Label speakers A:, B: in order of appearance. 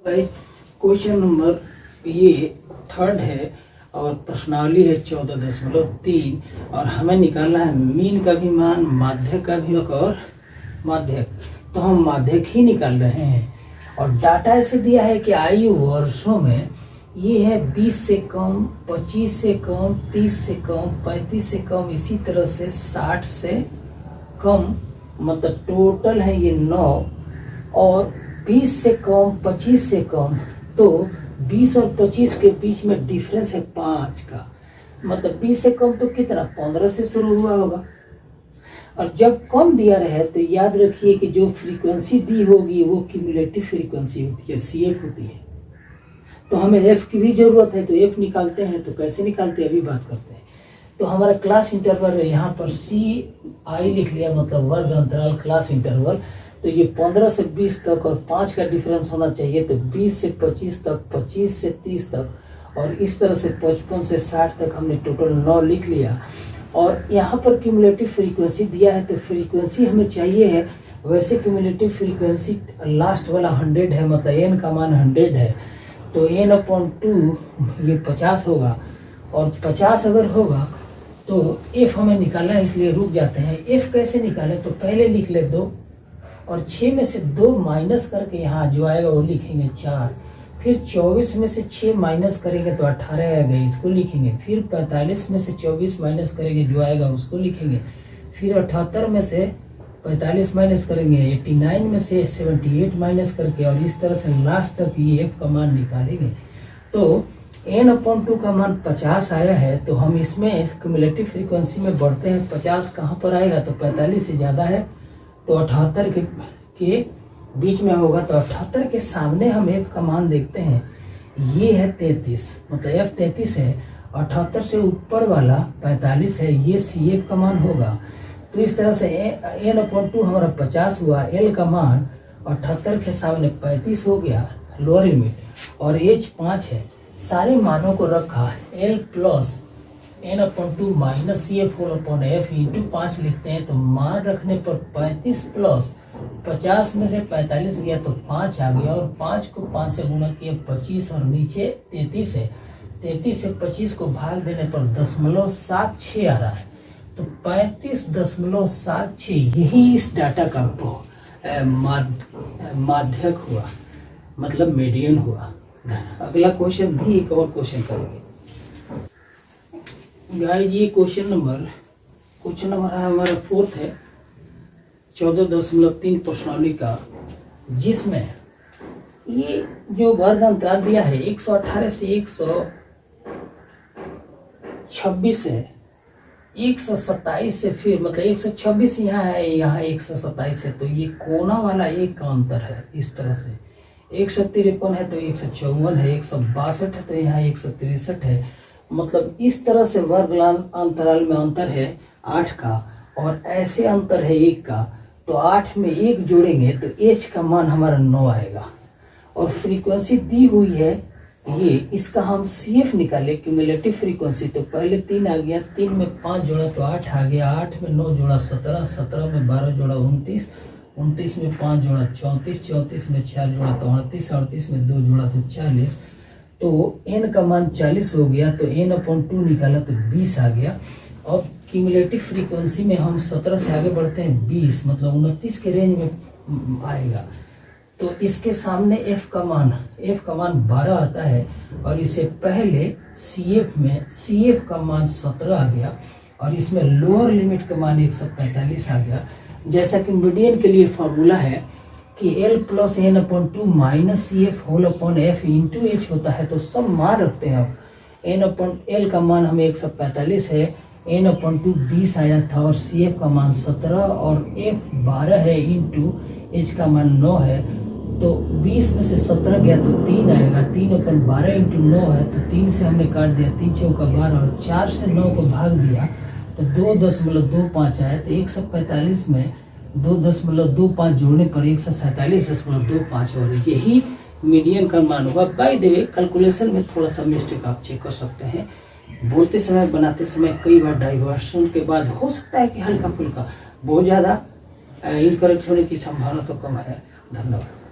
A: भाई question number ये third है और प्रश्नावली है 14.3 और हमें निकालना है मीन का भी मान, माध्यक का भी और माध्यक। तो हम माध्यक ही निकाल रहे हैं और डाटा ऐसे दिया है कि आयु वर्षों में ये है 20 से कम, 25 से कम, 30 से कम, 35 से कम, इसी तरह से 60 से कम, मतलब टोटल है ये 9 और 20 से कम, 25 से कम, तो 20 और 25 के बीच में डिफरेंस है 5 का, मतलब 20 से कम तो कितना 15 से शुरू हुआ होगा। और जब कम दिया रहे तो याद रखिए कि जो फ्रीक्वेंसी दी होगी वो क्यूमुलेटिव फ्रीक्वेंसी होती है, CF होती है। तो हमें F की भी जरूरत है, तो F निकालते हैं। तो कैसे निकालते हैं अभी बात करते हैं। तो हमारा क्लास इंटरवल है, यहाँ पर CI लिख लिया, मतलब वर्ग अंतराल क्लास इंटरवल। तो ये 15 से 20 तक और 5 का डिफरेंस होना चाहिए। तो 20 से 25 तक, 25 से 30 तक और इस तरह से 55 से 60 तक हमने टोटल 9 लिख लिया। और यहाँ पर क्यूमुलेटिव फ्रीक्वेंसी दिया है, तो फ्रीक्वेंसी हमें चाहिए है। वैसे क्यूमुलेटिव फ्रीक्वेंसी लास्ट वाला 100 है, मतलब n का मान 100 है। तो n/2 ये 50 होगा और 50 अगर होगा तो f हमें निकालना है, इसलिए रुक जाते हैं। f कैसे निकालें, तो पहले लिख ले 2 और 6 में से 2 माइनस करके यहाँ जो आएगा वो लिखेंगे 4। फिर 24 में से 6 माइनस करेंगे तो 18 आएगा, इसको लिखेंगे। फिर 45 में से 24 माइनस करेंगे जो आएगा उसको लिखेंगे। फिर 78 में से 45 माइनस करेंगे, 89 में से 78 माइनस करके, और इस तरह से लास्ट तक ये f का मान निकालेंगे। तो n/2 का मान 50 आया है, तो हम इसमें क्यूमुलेटिव फ्रीक्वेंसी में बढ़ते हैं। 50 कहाँ पर आएगा, तो 45 से ज़्यादा है तो 78 के बीच में होगा। तो 78 के सामने हम f का मान देखते हैं, ये है 33, मतलब f 33 है। 78 से ऊपर वाला 45 है, ये CF का मान होगा। तो इस तरह से n/2 हमारा 50 हुआ, L का मान 78 के सामने 35 हो गया लोअर लिमिट, और H 5 है। सारे मानों को रखा, L plus n/2 minus CF whole upon F into 5 लिखते हैं। तो मान रखने पर 35 प्लस 50 में से 45 गया तो 5 आ गया, और 5 को 5 से गुणा किया 25, और नीचे 33 है। 33 से 25 को भाग देने पर 0.76 आ रहा है। तो 35.76 यही इस डाटा का माध्यक हुआ, मतलब मीडियन हुआ। अगला क्वेश्चन भी एक और क्वेश्चन करेंगे गाइस। ये क्वेश्चन नंबर हमारा 4th है 14.3 प्रश्नावली का, जिसमें ये जो वर्ग अंतराल दिया है 118 से 126 है, 127 से फिर मतलब 126 यहाँ है, यहाँ 127 है। तो ये कोना वाला एक का अंतर है। इस तरह से 153 है तो 154 है, 162 है तो यहाँ 163 है। मतलब इस तरह से वर्ग अंतराल में अंतर है 8 का, और ऐसे अंतर है 1 का। तो 8 में 1 जोड़ेंगे तो H का मान हमारा 9 आएगा। और फ्रीक्वेंसी दी हुई है ये, इसका हम CF निकाले क्यूमुलेटिव फ्रीक्वेंसी। तो पहले 3 आ गया, 3 में 5 जोड़ा तो 8 आ गया, 8 में 9 जोड़ा 17, 17 में 12 जोड़ा 29, 29 में 5 जोड़ा 34, 34 में 4 जोड़ा तो 38, 38 में 2 जोड़ा तो 40। तो n का मान 40 हो गया। तो n/2 निकाला तो 20 आ गया। और क्यूमुलेटिव फ्रीक्वेंसी में हम 17 से आगे बढ़ते हैं 20, मतलब 29 के रेंज में आएगा। तो इसके सामने f का मान 12 आता है, और इससे पहले CF का मान 17 आ गया, और इसमें लोअर लिमिट का मान 145 आ गया। जैसा कि मीडियन के लिए फॉर्मूला है कि L plus n/2 minus CF whole upon F into H होता है। तो सब मान रखते हैं। अब L का मान हमें 145 है, n/2 20 आया था, और CF का मान 17 और F 12 है, इंटू H का मान 9 है। तो 20 में से 17 गया तो 3 आएगा, 3/12 इंटू 9 है। तो 3 से हमने काट दिया, 3 चौका 12, और 4 से 9 को भाग दिया तो 2.25 आया। तो 145 में 2.25 जोड़ने पर 147.25, और यही मीडियन का मान होगा। बाय द वे कैलकुलेशन में थोड़ा सा मिस्टेक आप चेक कर सकते हैं। बोलते समय बनाते समय कई बार डाइवर्शन के बाद हो सकता है कि हल्का फुल्का बहुत ज़्यादा इनकरेक्ट होने की संभावना तो कम है। धन्यवाद।